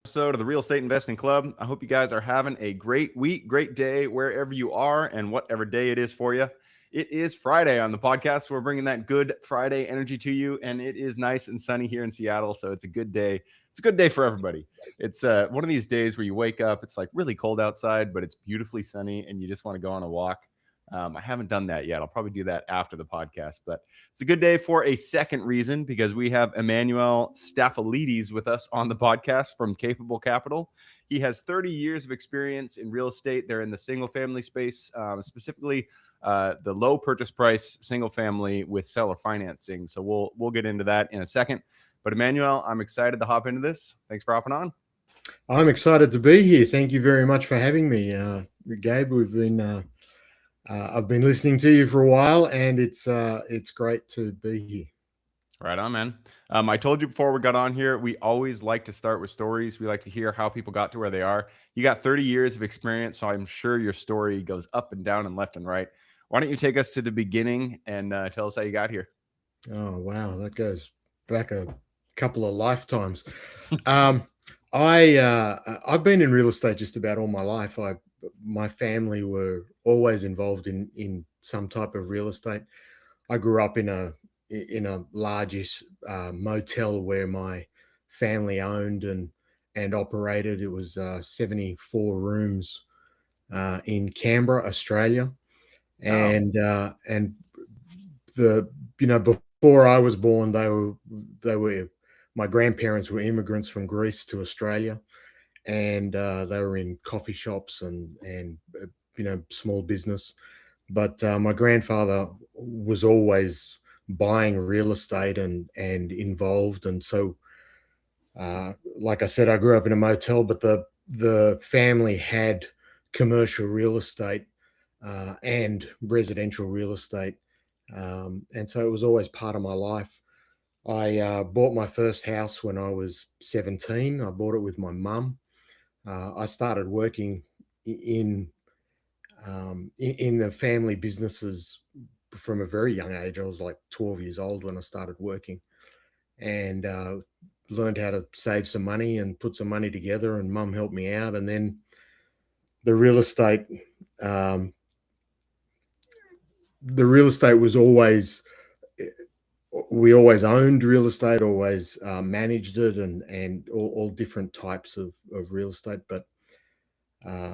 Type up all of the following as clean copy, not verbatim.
Episode of the Real Estate Investing Club. I hope you guys are having a great week, great day, wherever you are, and whatever day it is for you. It is Friday on the podcast, so we're bringing that good Friday energy to you, and it is nice and sunny here in Seattle, so it's a good day. It's a good day for everybody. It's one of these days where you wake up, it's like really cold outside, but it's beautifully sunny, and you just want to go on a walk. I haven't done that yet. I'll probably do that after the podcast, but it's a good day for a second reason because we have Emmanuel Staphylidis with us on the podcast from Capable Capital. He has 30 years of experience in real estate. They're in the single family space, specifically the low purchase price single family with seller financing. So we'll get into that in a second. But Emmanuel, I'm excited to hop into this. Thanks for hopping on. I'm excited to be here. Thank you very much for having me, Gabe. I've been listening to you for a while, and it's great to be here. Right on, man. I told you before we got on here, we always like to start with stories. We like to hear how people got to where they are. You got 30 years of experience, so I'm sure your story goes up and down and left and right. Why don't you take us to the beginning and tell us how you got here? Oh, wow. That goes back a couple of lifetimes. I've been in real estate just about all my life. My family were always involved in some type of real estate. I grew up in a largish motel where my family owned and operated. It was 74 rooms in Canberra, Australia, and before I was born, they were my grandparents were immigrants from Greece to Australia, and they were in coffee shops and small business. But my grandfather was always buying real estate and involved, and so like I said, I grew up in a motel, but the family had commercial real estate and residential real estate, and so it was always part of my life. I bought my first house when I was 17. I bought it with my mum. I started working in the family businesses from a very young age. I was like 12 years old when I started working, and learned how to save some money and put some money together. And mum helped me out, and then the real estate. The real estate was always. We always owned real estate, always managed it, and all different types of real estate. But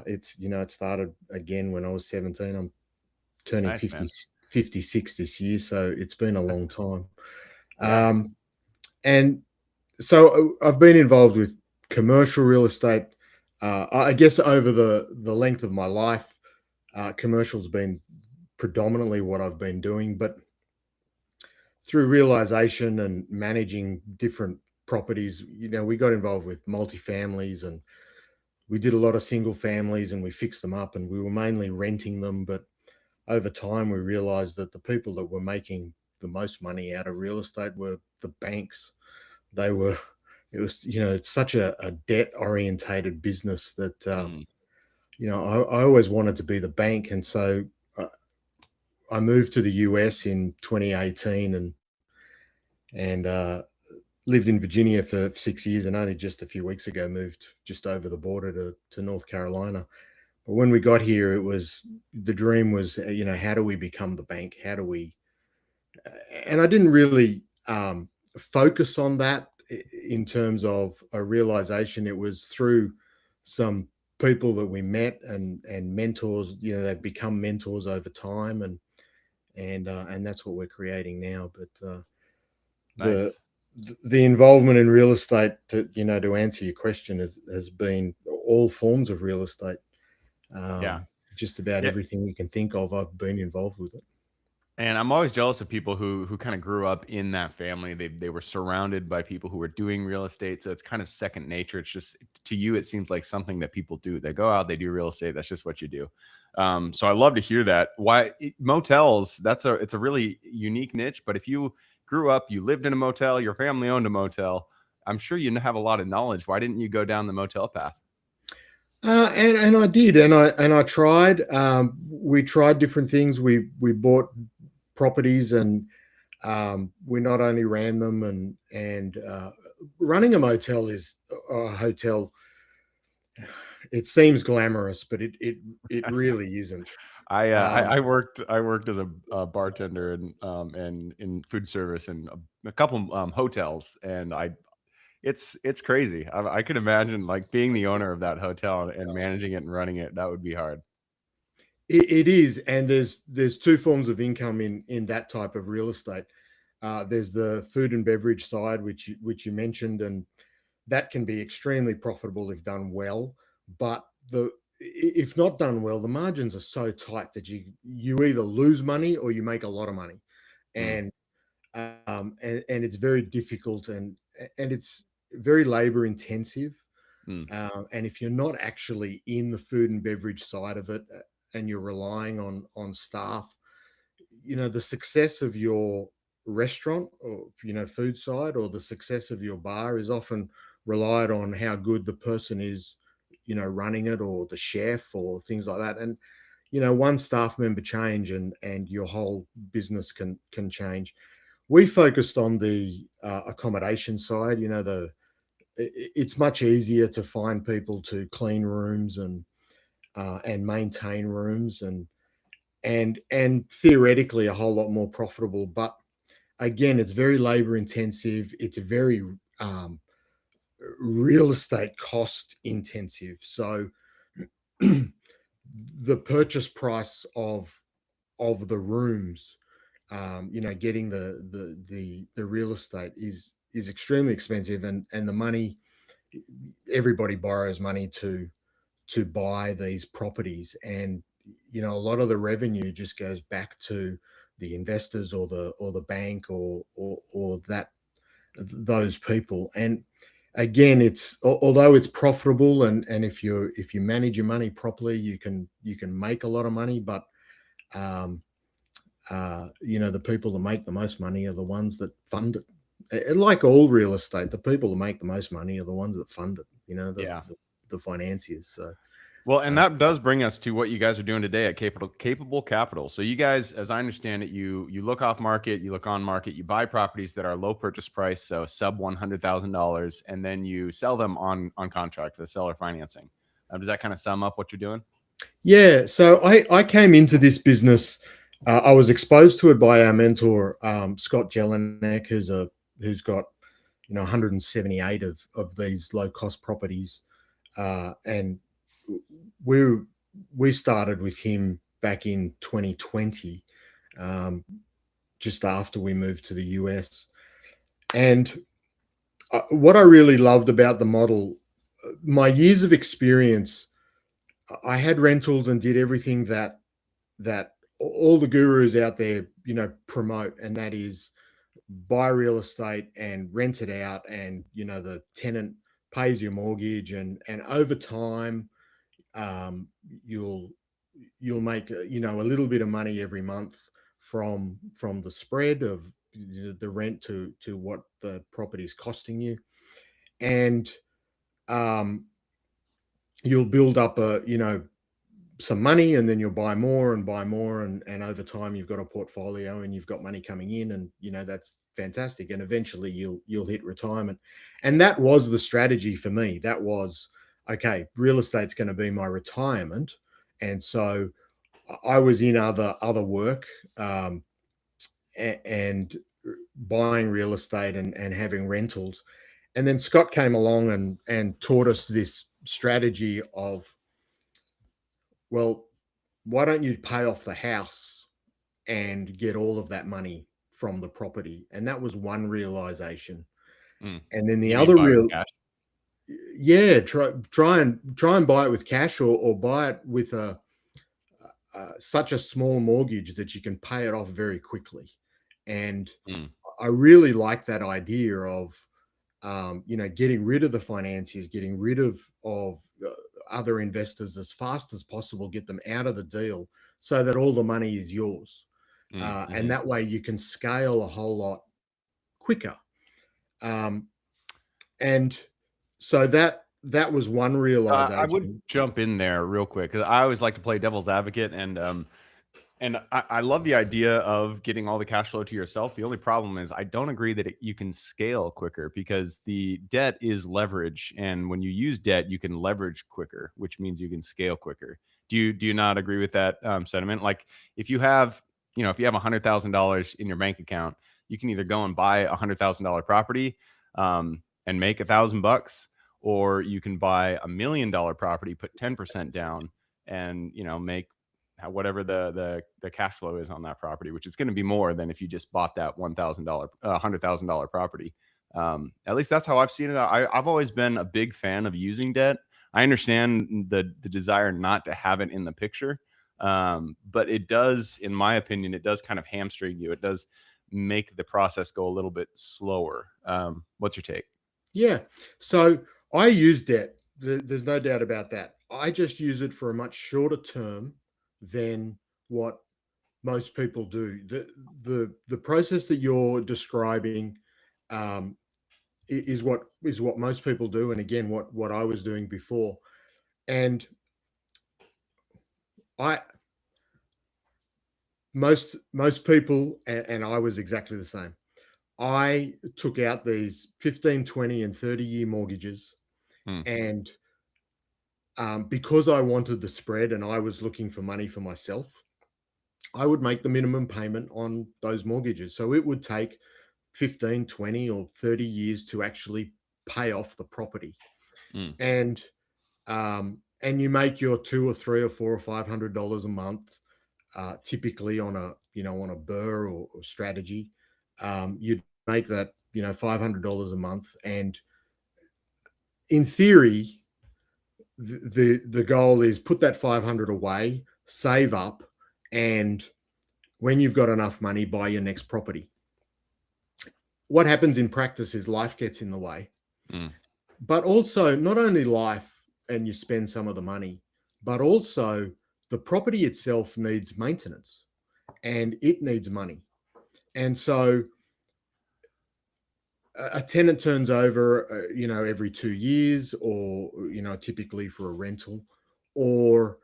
it started again when I was 17. I'm turning Nice, 56 this year, so it's been a long time. Yeah. And so I've been involved with commercial real estate. I guess over the length of my life, commercial's been predominantly what I've been doing, but through realization and managing different properties, we got involved with multifamilies, and we did a lot of single families, and we fixed them up, and we were mainly renting them. But over time, we realized that the people that were making the most money out of real estate were the banks. It was, it's such a debt orientated business that, I always wanted to be the bank. And so I moved to the US in 2018 and lived in Virginia for 6 years, and only just a few weeks ago moved just over the border to North Carolina. But when we got here, the dream was, how do we become the bank? How do we? And I didn't really focus on that in terms of a realization. It was through some people that we met and mentors. They've become mentors over time, and that's what we're creating now. But Nice. the involvement in real estate, to answer your question, has been all forms of real estate. Just about everything you can think of, I've been involved with it. And I'm always jealous of people who kind of grew up in that family. They were surrounded by people who were doing real estate, so it's kind of second nature. It's just, to you, it seems like something that people do. They go out, they do real estate. That's just what you do. So I love to hear that. Motels? It's a really unique niche. But if you grew up, you lived in a motel, your family owned a motel, I'm sure you have a lot of knowledge. Why didn't you go down the motel path? And I did, and I tried. We tried different things. We bought properties, and we not only ran them, and running a motel is a hotel, it seems glamorous, but it really isn't. I worked as a bartender and in food service and a couple hotels, and it's crazy. I could imagine like being the owner of that hotel and managing it and running it. That would be hard. It is, and there's two forms of income in that type of real estate. There's the food and beverage side, which you mentioned, and that can be extremely profitable if done well. But the if not done well, the margins are so tight that you either lose money or you make a lot of money, Mm, and and it's very difficult, and it's very labor intensive. mm, And if you're not actually in the food and beverage side of it, and you're relying on staff, the success of your restaurant, or food side, or the success of your bar is often relied on how good the person is, running it, or the chef, or things like that. And one staff member change, and your whole business can change. We focused on the accommodation side. It's much easier to find people to clean rooms and maintain rooms, and theoretically a whole lot more profitable. But again, it's very labor intensive. It's very um, real estate cost intensive. So the purchase price of the rooms, getting the real estate is extremely expensive, and the money, everybody borrows money to buy these properties, and a lot of the revenue just goes back to the investors, or the bank, or that those people. And again, although it's profitable, and if you manage your money properly, you can make a lot of money. But um the people that make the most money are the ones that fund it. Like all real estate, the people that make the most money are the ones that fund it, yeah. the financiers. So Well, and uh, that does bring us to what you guys are doing today at Capable Capital. So you guys, as I understand it, you look off market, you look on market, you buy properties that are low purchase price, so sub $100,000, and then you sell them on contract for the seller financing. Does that kind of sum up what you're doing? yeah, so I came into this business. I was exposed to it by our mentor, Scott Jelinek, who's got 178 of these low cost properties, and we we started with him back in 2020, um, just after we moved to the US. And what I really loved about the model, my years of experience, I had rentals and did everything that all the gurus out there, promote, and that is buy real estate and rent it out, and the tenant pays your mortgage, and over time, um, you'll you'll make a little bit of money every month from the spread of the rent to what the property is costing you, and um, you'll build up some money, and then you'll buy more and buy more, and over time you've got a portfolio, and you've got money coming in, and that's fantastic, and eventually you'll hit retirement. And that was the strategy for me. That was, okay, real estate's going to be my retirement. And so I was in other work, and buying real estate, and having rentals. And then Scott came along and taught us this strategy of, well, why don't you pay off the house and get all of that money from the property? And that was one realization. Mm. And then the You mean other buy with real, cash? yeah, try and buy it with cash, or buy it with such a small mortgage that you can pay it off very quickly. And Mm, I really like that idea of, getting rid of the financiers, getting rid of other investors as fast as possible, get them out of the deal so that all the money is yours. And mhm. that way you can scale a whole lot quicker. Um, and so that was one I would realization. jump in there real quick because I always like to play devil's advocate, and And I love the idea of getting all the cash flow to yourself. The only problem is I don't agree that you can scale quicker because the debt is leverage, and when you use debt, you can leverage quicker, which means you can scale quicker. Do you not agree with that sentiment? Like if you have if you have $100,000 in your bank account, you can either go and buy $100,000 property and make $1,000 bucks, or you can buy $1 million property, put 10% down, and make whatever the cash flow is on that property, which is going to be more than if you just bought that $100,000 property. At least that's how I've seen it. I've always been a big fan of using debt. I understand the desire not to have it in the picture, but it does, in my opinion, it does kind of hamstring you. It does make the process go a little bit slower. What's your take? Yeah. So I use debt. There's no doubt about that. I just use it for a much shorter term than what most people do. The process that you're describing um, is what most people do, and again, what I was doing before. And I most people, and I was exactly the same. I took out these 15, 20, and 30-year mortgages, Hmm. and because I wanted the spread and I was looking for money for myself, I would make the minimum payment on those mortgages. So it would take 15, 20, or 30 years to actually pay off the property. Hmm. And you make your two or three or four or $500 a month, typically on a burr or strategy. You'd make that $500 a month, and in theory, the goal is put that 500 away, save up, and when you've got enough money, buy your next property. What happens in practice is life gets in the way, Hmm. but also not only life and you spend some of the money, but also the property itself needs maintenance and it needs money. And so a tenant turns over, every 2 years, or typically for a rental, or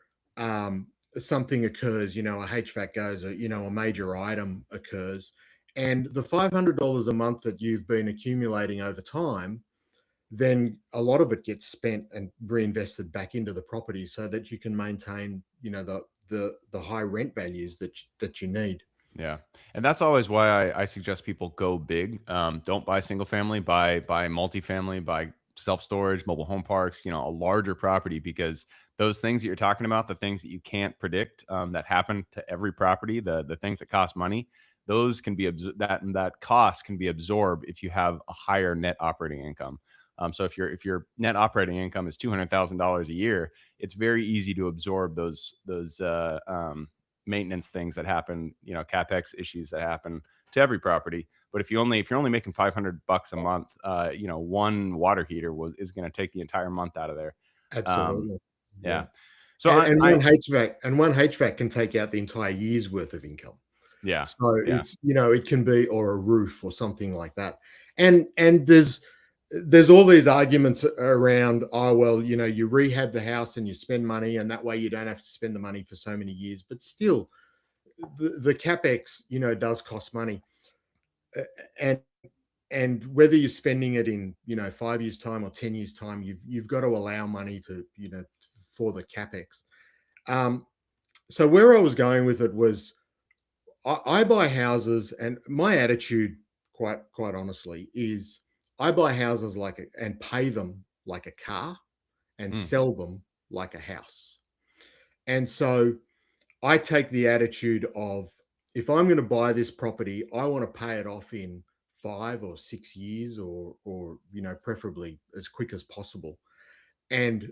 something occurs. A HVAC goes, a major item occurs, and the $500 a month that you've been accumulating over time, then a lot of it gets spent and reinvested back into the property so that you can maintain, the high rent values that you need. Yeah, and that's always why I suggest people go big. Don't buy single family, buy multifamily, buy self storage, mobile home parks. A larger property, because those things that you're talking about, the things that you can't predict, that happen to every property, the things that cost money, those can be that cost can be absorbed if you have a higher net operating income. So if your net operating income is $200,000 a year, it's very easy to absorb those maintenance things that happen, capex issues that happen to every property. But if you're only making $500 a month, one water heater is going to take the entire month out of there. Um, Absolutely. yeah. Yeah. So And, I, and I one HVAC can take out the entire year's worth of income. yeah, So yeah. it can be, or a roof or something like that. And there's all these arguments around, oh, well, you rehab the house and you spend money, and that way you don't have to spend the money for so many years. But still, the capex, does cost money. And whether you're spending it in 5 years time or 10 years time, you've got to allow money to for the capex. So where I was going with it was, I buy houses, and my attitude, quite honestly, is I buy houses and pay them like a car, and Mm, sell them like a house. And so I take the attitude of, if I'm going to buy this property, I want to pay it off in 5 or 6 years, or preferably as quick as possible. And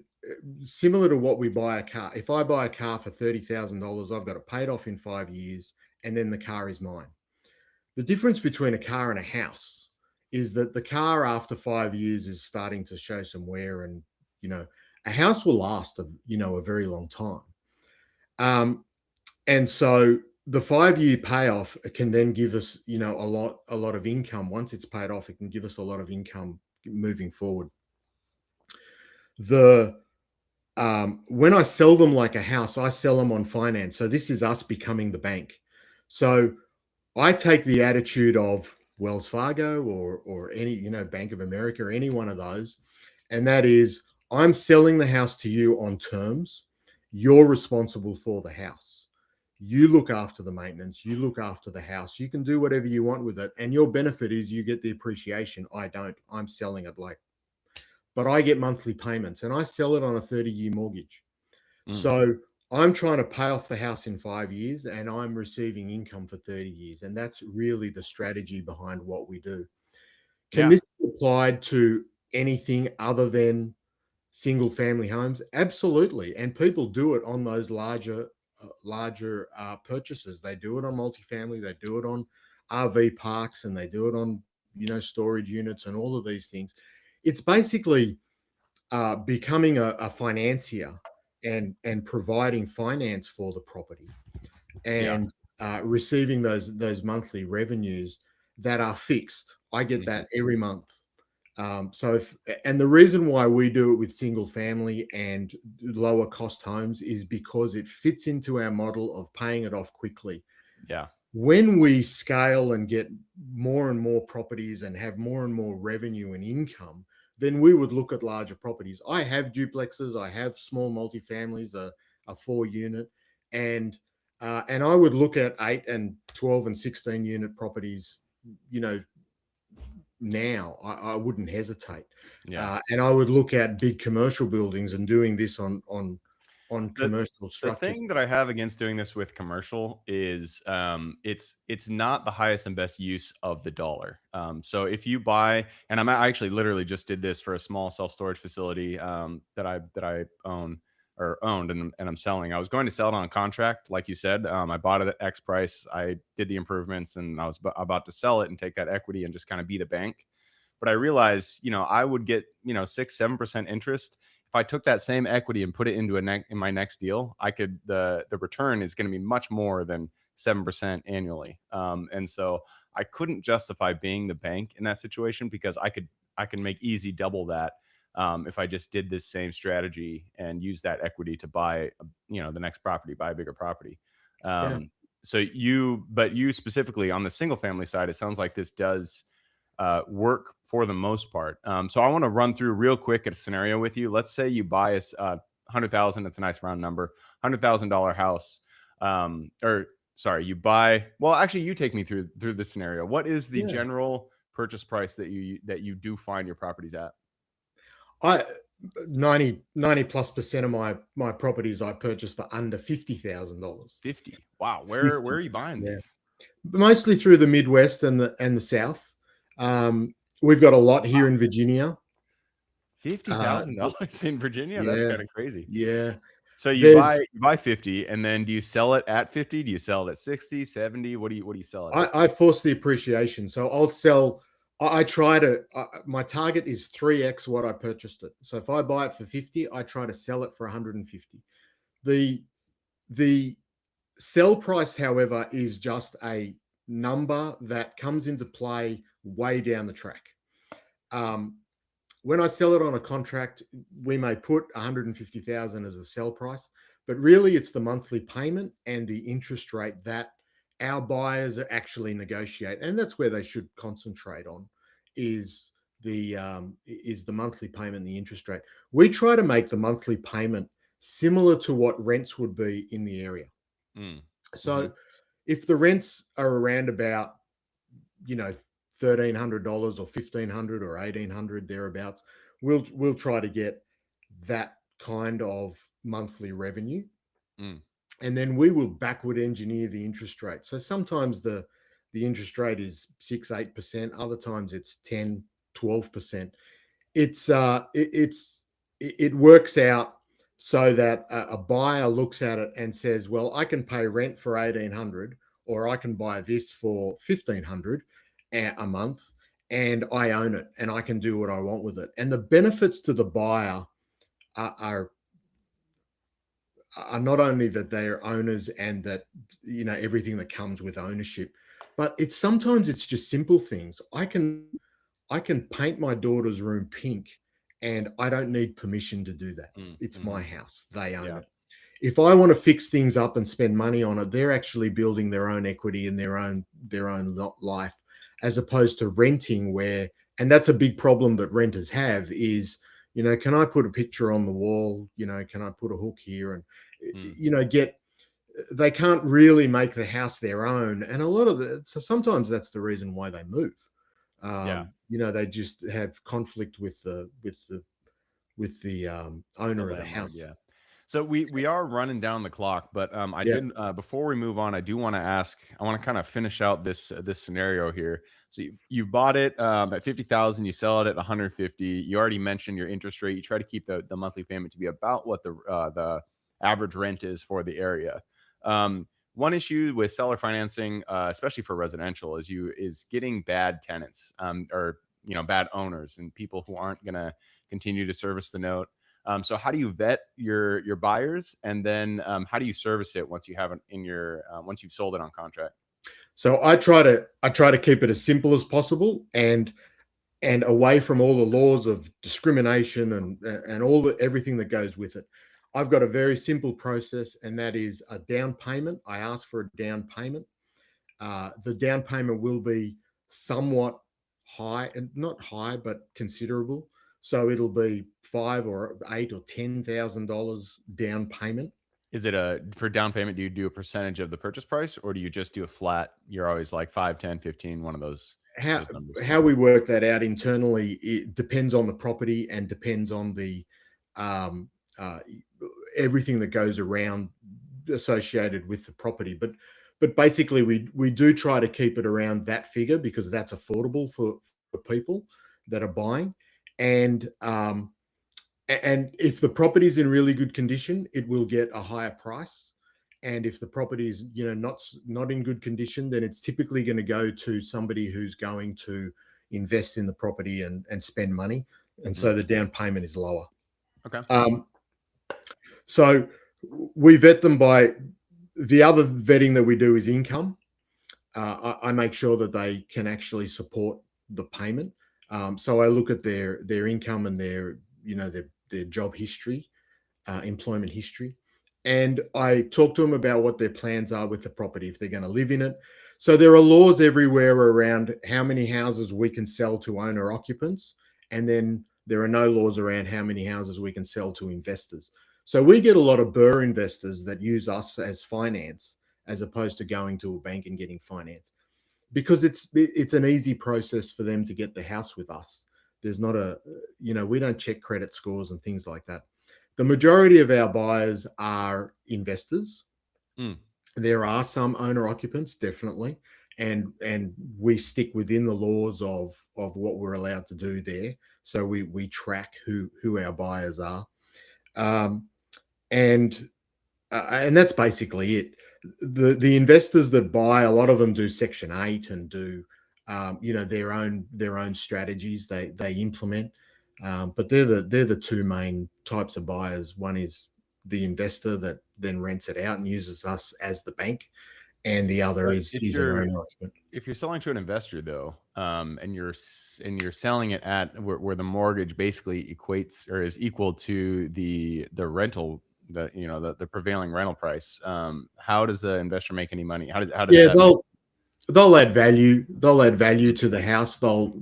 similar to what we buy a car, if I buy a car for $30,000, I've got to pay it off in 5 years, and then the car is mine. The difference between a car and a house is that the car, after 5 years, is starting to show some wear, and a house will last a very long time. And so the 5 year payoff can then give us a lot of income. Once it's paid off, it can give us a lot of income moving forward. The When I sell them like a house, I sell them on finance. So this is us becoming the bank. So I take the attitude of Wells Fargo or any, Bank of America or any one of those, and that is, I'm selling the house to you on terms. You're responsible for the house. You look after the maintenance. You look after the house. You can do whatever you want with it, and your benefit is you get the appreciation. I don't. I'm selling it but I get monthly payments, and I sell it on a 30-year mortgage. Mm. So I'm trying to pay off the house in 5 years, and I'm receiving income for 30 years. And that's really the strategy behind what we do. Can Yeah. this be applied to anything other than single family homes? Absolutely. And people do it on those larger purchases. They do it on multifamily, they do it on RV parks, and they do it on, storage units and all of these things. It's basically becoming a financier and providing finance for the property Yeah. and receiving those monthly revenues that are fixed. I get Mhm. that every month. And the reason why we do it with single family and lower cost homes is because it fits into our model of paying it off quickly. Yeah. When we scale and get more and more properties and have more and more revenue and income, then we would look at larger properties. I have duplexes, I have small multifamilies, a 4 unit, and and I would look at 8 and 12 and 16 unit properties. You know, now I wouldn't hesitate, Yeah. and I would look at big commercial buildings and doing this on The commercial the structures. thing that I have against doing this with commercial is, it's not the highest and best use of the dollar. So if you buy, and I actually literally just did this for a small self storage facility, that I own or owned, and I'm selling. I was going to sell it on a contract, like you said. I bought it at X price. I did the improvements, and I was about to sell it and take that equity and just kind of be the bank. But I realized, I would get, 6-7% interest if I took that same equity and put it into in my next deal. I could the return is going to be much more than 7% annually. And so I couldn't justify being the bank in that situation, because I can make easy double that, if I just did this same strategy and use that equity to buy, the next property, buy a bigger property. Yeah, Um, but you specifically on the single family side, it sounds like this does work for the most part. So I want to run through real quick a scenario with you. Let's say you buy a 100,000. It's a nice round number, $100,000 house. Or sorry, you buy. Well, actually, you take me through the scenario. What is the yeah. general purchase price that you do find your properties at? I 90 plus percent of my properties I purchased for under $50,000. 50. Wow. Where 50. are you buying Yeah. these? Mostly through the Midwest and the South. Um, we've got a lot here in Virginia. Fifty Uh, thousand dollars in Virginia? That's yeah, kind of crazy. yeah. So you buy There's you buy 50, and then do you sell it at 50? Do you sell it at 60, 70? What do you sell it at? I force the appreciation, so I'll sell. I try to. My target is 3x what I purchased it. So if I buy it for 50, I try to sell it for 150. The the sell price, however, is just a number that comes into play way down the track. Um, when I sell it on a contract, we may put 150,000 as a sell price, but really it's the monthly payment and the interest rate that our buyers actually negotiate, and that's where they should concentrate on is the monthly payment, the interest rate. We try to make the monthly payment similar to what rents would be in the area. Mm. So Mhm. if the rents are around about, you know, $1,300 or 1,500 or 1,800 thereabouts, we'll try to get that kind of monthly revenue, Mm. and then we will backward engineer the interest rate. So sometimes the interest rate is 6-8%, other times it's 10-12%. It works out so that a buyer looks at it and says, well, I can pay rent for 1,800, or I can buy this for 1,500 a month, and I own it and I can do what I want with it. And the benefits to the buyer are, are are not only that they are owners and that, everything that comes with ownership, but it's just simple things. I can paint my daughter's room pink and I don't need permission to do that. It's my Mm-hmm. house. They own Yeah. it. If I want to fix things up and spend money on it, they're actually building their own equity in their own life, as opposed to renting where, and that's a big problem that renters have is, can I put a picture on the wall? Can I put a hook here? And, Mm. they can't really make the house their own. And a lot of so sometimes that's the reason why they move. Yeah. They just have conflict with the The owner of the landlord. house. Yeah. So we are running down the clock, but I Yeah. did before we move on, I do want to ask. I want to kind of finish out this scenario here. So you bought it at 50,000, you sell it at 150. You already mentioned your interest rate. You try to keep the monthly payment to be about what the average rent is for the area. One issue with seller financing, especially for residential, is getting bad tenants, or bad owners and people who aren't gonna continue to service the note. So how do you vet your buyers, and then how do you service it once you have it in your once you've sold it on contract? So I try to keep it as simple as possible, and away from all the laws of discrimination and everything that goes with it. I've got a very simple process, and that is a down payment. I ask for a down payment. The down payment will be somewhat high, and not high, but considerable. So it'll be 5 or 8 or $10,000 down payment. Is it a for down payment? Do you do a percentage of the purchase price, or do you just do a flat? You're always like 5, 10, 15, one of how those numbers. how we work that out internally, it depends on the property and depends on the um, uh, everything that goes around associated with the property. But basically, we do try to keep it around that figure because that's affordable for people that are buying. And if the property is in really good condition, it will get a higher price. And if the property is, not in good condition, then it's typically going to go to somebody who's going to invest in the property and spend money. And Hmm. so the down payment is lower. Okay. Um, so we vet them by the other vetting that we do is income. I make sure that they can actually support the payment. So I look at their income and their job history, employment history, and I talk to them about what their plans are with the property if they're going to live in it. So there are laws everywhere around how many houses we can sell to owner occupants, and then there are no laws around how many houses we can sell to investors. So we get a lot of burr investors that use us as finance as opposed to going to a bank and getting finance because it's an easy process for them to get the house with us. There's not we don't check credit scores and things like that. The majority of our buyers are investors. Mm. There are some owner occupants, definitely, and we stick within the laws of what we're allowed to do there. So we track who our buyers are, um, and and that's basically it. The investors that buy, a lot of them do Section 8 and do their own strategies they implement. But they're the two main types of buyers. One is the investor that then rents it out and uses us as the bank, and the other But is an owner occupant. if you're selling to an investor though, and you're selling it at where the mortgage basically equates or is equal to the rental, the prevailing rental price, how does the investor make any money? How does Yeah, that make? they'll add value. They'll add value to the house. They'll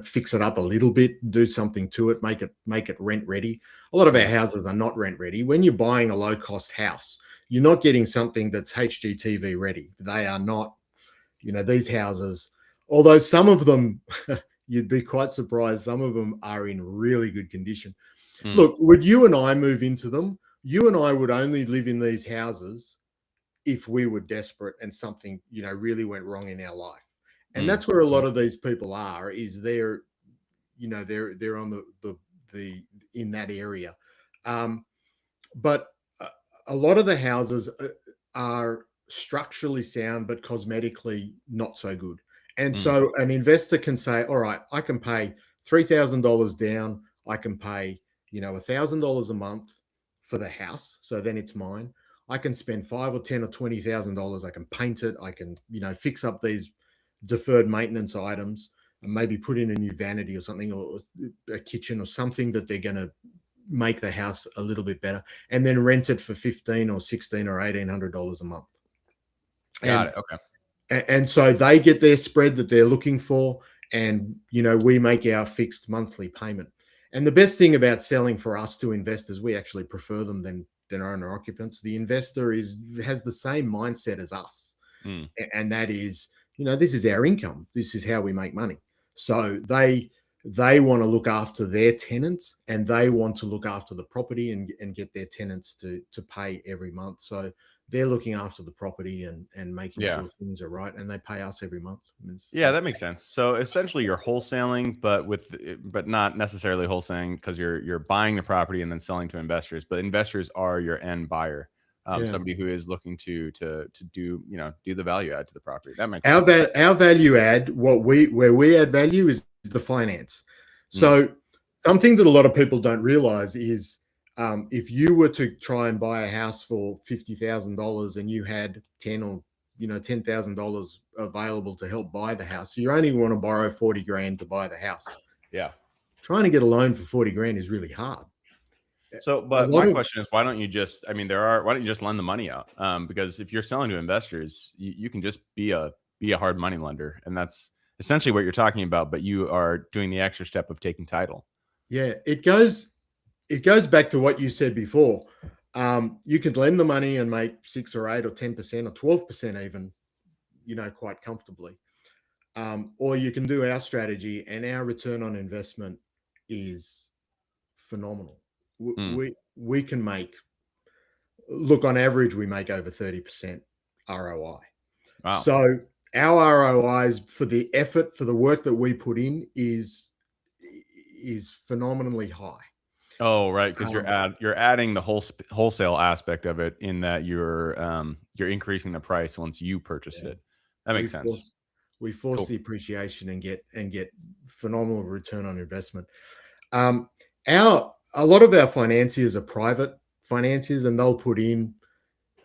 fix it up a little bit, do something to it, make it rent ready. A lot of our Mm, houses are not rent ready. When you're buying a low cost house, you're not getting something that's HGTV ready. They are not. These houses, although some of them you'd be quite surprised, some of them are in really good condition. mm, Look, would you and I move into them? You and I would only live in these houses if we were desperate and something really went wrong in our life. And mm, that's where a lot mhm, of these people are, is they're on the in that area. um but a lot of the houses are structurally sound but cosmetically not so good. And mm, so an investor can say, all right, I can pay $3,000 down, I can pay $1,000 a month for the house, so then it's mine. I can spend 5 or 10 or $20,000, I can paint it, I can fix up these deferred maintenance items, maybe put in a new vanity or something, or a kitchen or something that they're going to make the house a little bit better, and then rent it for 15 or 16 or $1,800 a month. Got And it. Okay. and so they get their spread that they're looking for, and we make our fixed monthly payment. And the best thing about selling for us to investors, we actually prefer them than owner occupants. The investor has the same mindset as us, Mm. and that is, this is our income, this is how we make money. So they want to look after their tenants, and they want to look after the property, and get their tenants to pay every month. So they're looking after the property and making Yeah. sure things are right, and they pay us every month. Yeah, that makes sense. So essentially, you're wholesaling, but not necessarily wholesaling, because you're buying the property and then selling to investors. But investors are your end buyer, Yeah. somebody who is looking to do do the value add to the property. That makes Our sense. our value add, where we add value, is the finance. Mm. So something that a lot of people don't realize is, if you were to try and buy a house for $50,000 and you had $10,000 available to help buy the house, so you only want to borrow 40 grand to buy the house. Yeah. Trying to get a loan for 40 grand is really hard. So, A but lot my of question is, why don't you just? I mean, why don't you just lend the money out? Because if you're selling to investors, you can just be a hard money lender, and that's essentially what you're talking about. But you are doing the extra step of taking title. Yeah, it goes back to what you said before. You could lend the money and make 6 or 8 or 10% or 12% even, quite comfortably. Or you can do our strategy, and our return on investment is phenomenal. Mm. We can look, on average, we make over 30% ROI. Wow. So our ROIs, for the effort, for the work that we put in, is phenomenally high. Oh, right, because Um, you're adding the wholesale aspect of it, in that you're increasing the price once you purchase yeah, it. That we makes sense. force we force Cool. the appreciation, and get phenomenal return on investment. Um, our A lot of our financiers are private financiers, and they'll put in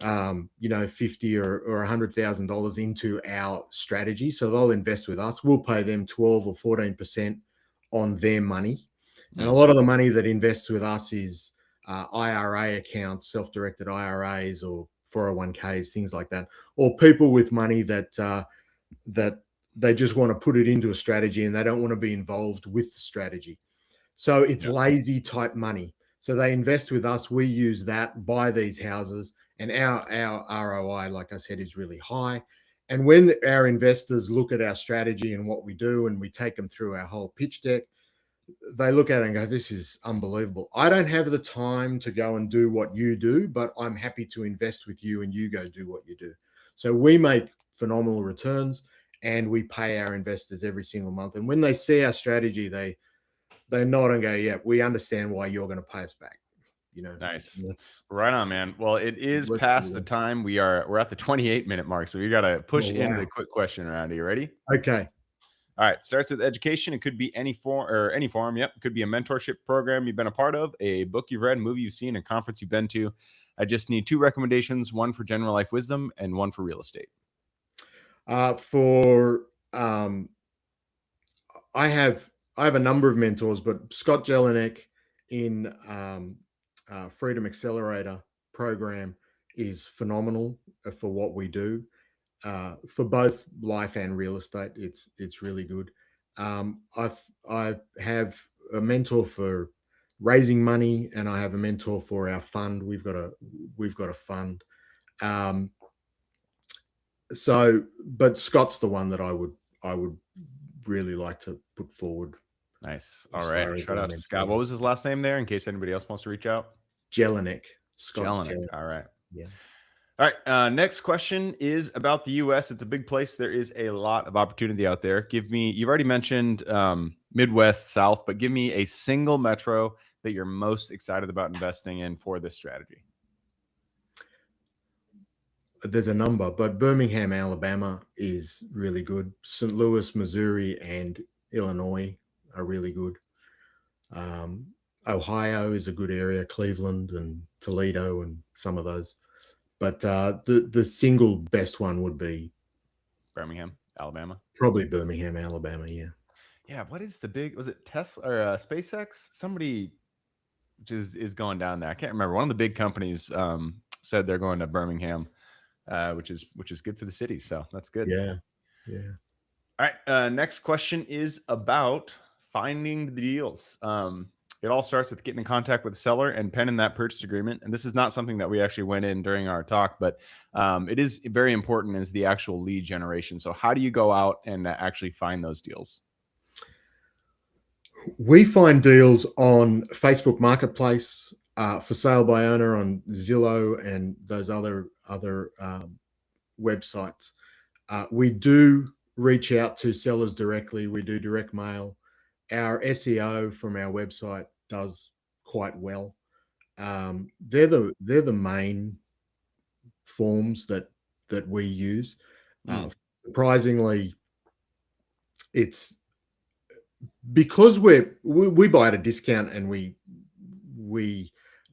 50 or $100,000 into our strategy. So they'll invest with us. We'll pay them 12 or 14% on their money. And a Mm. lot of the money that invests with us is IRA accounts, self-directed IRAs, or 401ks, things like that, or people with money that they just want to put it into a strategy, and they don't want to be involved with the strategy. So it's Yeah. lazy type money. So they invest with us. We use that, buy these houses, and our ROI, like I said, is really high. And when our investors look at our strategy and what we do, and we take them through our whole pitch deck, they look at it and go, "This is unbelievable. I don't have the time to go and do what you do, but I'm happy to invest with you, and you go do what you do." So we make phenomenal returns, and we pay our investors every single month. And when they see our strategy, they nod and go, "Yeah, we understand why you're going to pay us back." Nice. That's Right on, man. Well, it is works really past the well. time. We're at the 28-minute mark, so we got to push Oh, into wow. the quick question round. Are you ready? Okay. All right. Starts with education. It could be any form. Yep. It could be a mentorship program you've been a part of, a book you've read, a movie you've seen, a conference you've been to. I just need two recommendations: one for general life wisdom and one for real estate. For I have a number of mentors, but Scott Jelinek in Freedom Accelerator program is phenomenal for what we do, for both life and real estate. It's really good. I have a mentor for raising money, and I have a mentor for our fund. We've got a fund. Um, but Scott's the one that I would really like to put forward Nice. All as right. far as Shout our out to Scott. mentor. What was his last name there, in case anybody else wants to reach out? Jelinek, Scott Jelinek. Jelinek. All right. Yeah. All right. Next question is about the U.S. It's a big place. There is a lot of opportunity out there. You've already mentioned Midwest, South, but give me a single metro that you're most excited about investing in for this strategy. There's a number, but Birmingham, Alabama is really good. St. Louis, Missouri, and Illinois are really good. Um, Ohio is a good area. Cleveland and Toledo and some of those. But the single best one would be Birmingham, Alabama. probably Birmingham, Alabama. Yeah. Yeah, what is the big? Was it Tesla or SpaceX? Somebody just is going down there. I can't remember. One of the big companies said they're going to Birmingham, which is good for the city. So that's good. Yeah, yeah. All right. Next question is about finding the deals. It all starts with getting in contact with the seller and penning that purchase agreement. And this is not something that we actually went in during our talk, but it is very important is the actual lead generation. So how do you go out and actually find those deals? We find deals on Facebook Marketplace, for sale by owner on Zillow and those other websites. We do reach out to sellers directly. We do direct mail. Our SEO from our website does quite well. They're the main forms that we use. Surprisingly, it's because we buy at a discount and we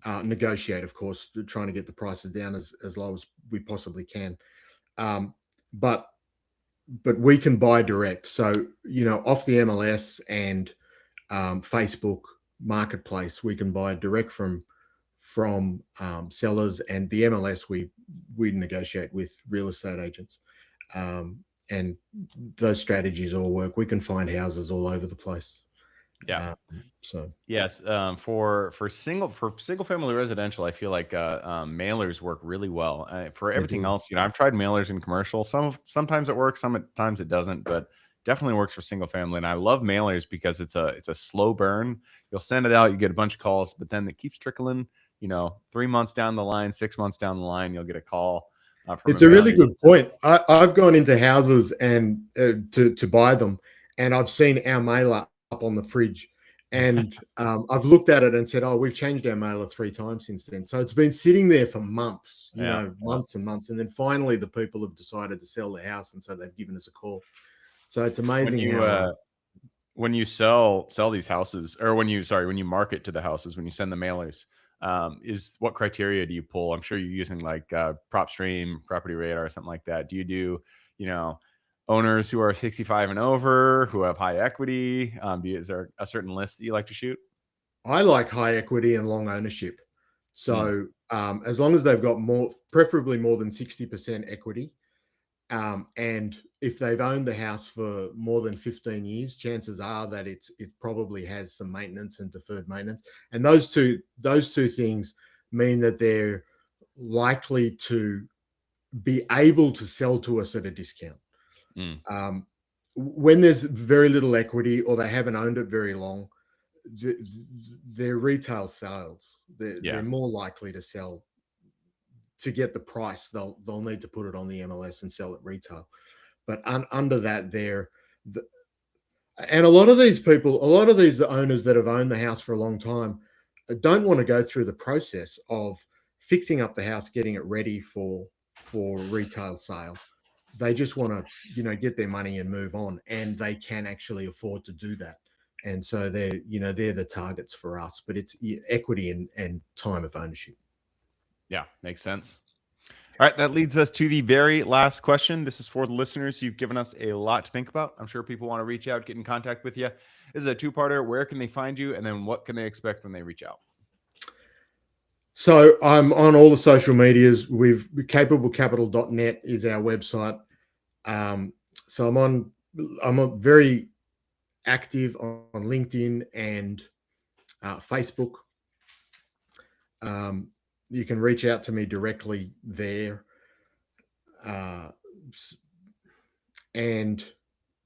negotiate, of course, trying to get the prices down as low as we possibly can. But we can buy direct. So, off the MLS and Facebook Marketplace, we can buy direct from sellers, and the MLS we negotiate with real estate agents, and those strategies all work. We can find houses all over the place. Yeah. So yes, for single family residential, I feel like mailers work really well. For everything else, I've tried mailers in commercial. Sometimes it works, sometimes it doesn't, but definitely works for single family. And I love mailers because it's a slow burn. You'll send it out, you get a bunch of calls, but then it keeps trickling. 3 months down the line, 6 months down the line, you'll get a call. It's a really good point. I've gone into houses and to buy them, and I've seen our mailer up on the fridge, and I've looked at it and said, "Oh, we've changed our mailer 3 times since then." So it's been sitting there for months, months and months, and then finally the people have decided to sell their house, and so they've given us a call. So it's amazing when you sell these houses, or when you market to the houses, when you send the mailers. Is what criteria do you pull? I'm sure you're using like PropStream, Property Radar, or something like that. Do you do, owners who are 65 and over, who have high equity? Is there a certain list that you like to shoot? I like high equity and long ownership. So as long as they've got preferably more than 60% equity, and if they've owned the house for more than 15 years, chances are that it probably has some maintenance and deferred maintenance. And those two things mean that they're likely to be able to sell to us at a discount. When there's very little equity or they haven't owned it very long, their retail sales, they're more likely to sell. To get the price, they'll need to put it on the MLS and sell it retail. But under that, and a lot of these owners that have owned the house for a long time don't want to go through the process of fixing up the house, getting it ready for retail sale. They just want to, get their money and move on, and they can actually afford to do that. And so they're the targets for us. But it's equity and time of ownership. Yeah, makes sense. All right, that leads us to the very last question. This is for the listeners. You've given us a lot to think about. I'm sure people want to reach out, get in contact with you. This is a 2-parter. Where can they find you? And then what can they expect when they reach out? So I'm on all the social medias. Capablecapital.net is our website. So I'm very active on LinkedIn and Facebook. You can reach out to me directly there. And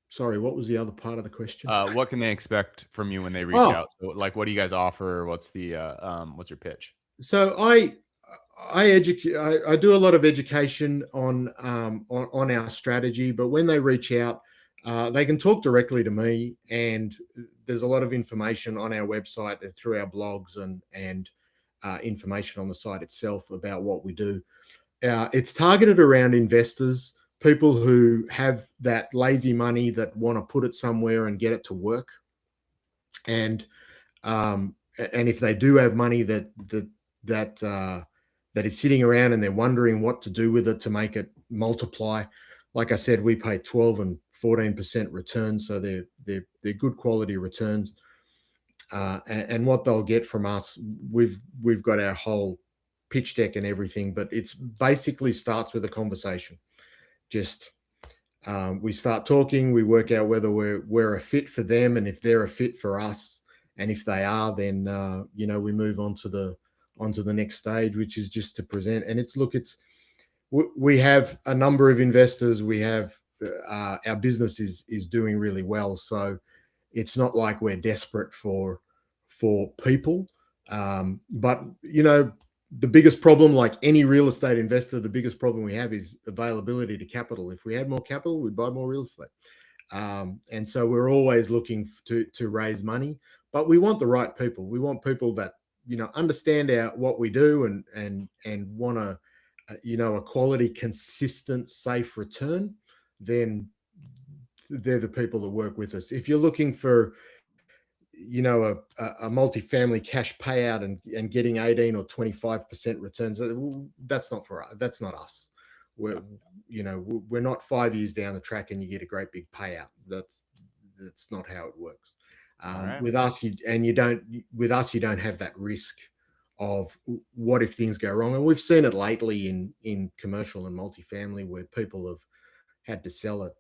sorry, what was the other part of the question? What can they expect from you when they reach out? So, like, what do you guys offer? What's your pitch? So I educate. I do a lot of education on our strategy, but when they reach out, they can talk directly to me, and there's a lot of information on our website and through our blogs and information on the site itself about what we do. It's targeted around investors, people who have that lazy money that want to put it somewhere and get it to work. And if they do have money that is sitting around and they're wondering what to do with it to make it multiply, like I said, we pay 12 and 14% returns, so they're good quality returns. And what they'll get from us, we've got our whole pitch deck and everything, but it's basically starts with a conversation. Just we start talking, we work out whether we're a fit for them, and if they're a fit for us, and if they are, then we move on to the next stage, which is just to present. And it's we have a number of investors. We have our business is doing really well, so it's not like we're desperate for people. But the biggest problem, like any real estate investor, the biggest problem we have is availability to capital. If we had more capital, we'd buy more real estate. And so we're always looking to raise money, but we want the right people. We want people that understand what we do and want a quality, consistent, safe return. Then they're the people that work with us. If you're looking for a multifamily cash payout and getting 18 or 25% returns, that's not for us. That's not us. We're not 5 years down the track and you get a great big payout. That's not how it works. Right. With us, you don't have that risk of what if things go wrong. And we've seen it lately in commercial and multifamily, where people have had to sell it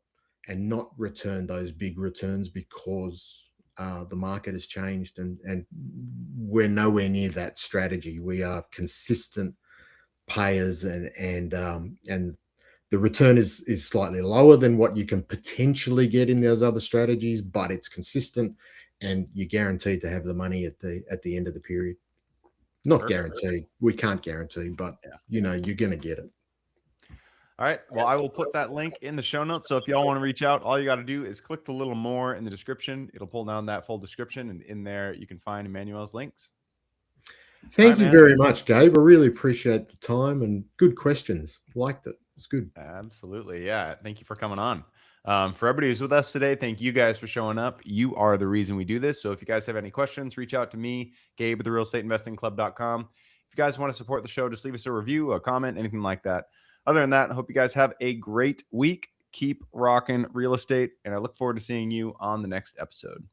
and not return those big returns because the market has changed, and we're nowhere near that strategy. We are consistent payers, and the return is slightly lower than what you can potentially get in those other strategies, but it's consistent, and you're guaranteed to have the money at the end of the period. Not Perfect. guaranteed. We can't guarantee, but you're going to get it. All right. Well, I will put that link in the show notes. So if y'all want to reach out, all you got to do is click the little more in the description. It'll pull down that full description, and in there you can find Emmanuel's links. Thank you very much, Gabe. I really appreciate the time and good questions. Liked it. It's good. Absolutely. Yeah. Thank you for coming on. For everybody who's with us today, thank you guys for showing up. You are the reason we do this. So if you guys have any questions, reach out to me, Gabe at therealestateinvestingclub.com. If you guys want to support the show, just leave us a review, a comment, anything like that. Other than that, I hope you guys have a great week. Keep rocking real estate, and I look forward to seeing you on the next episode.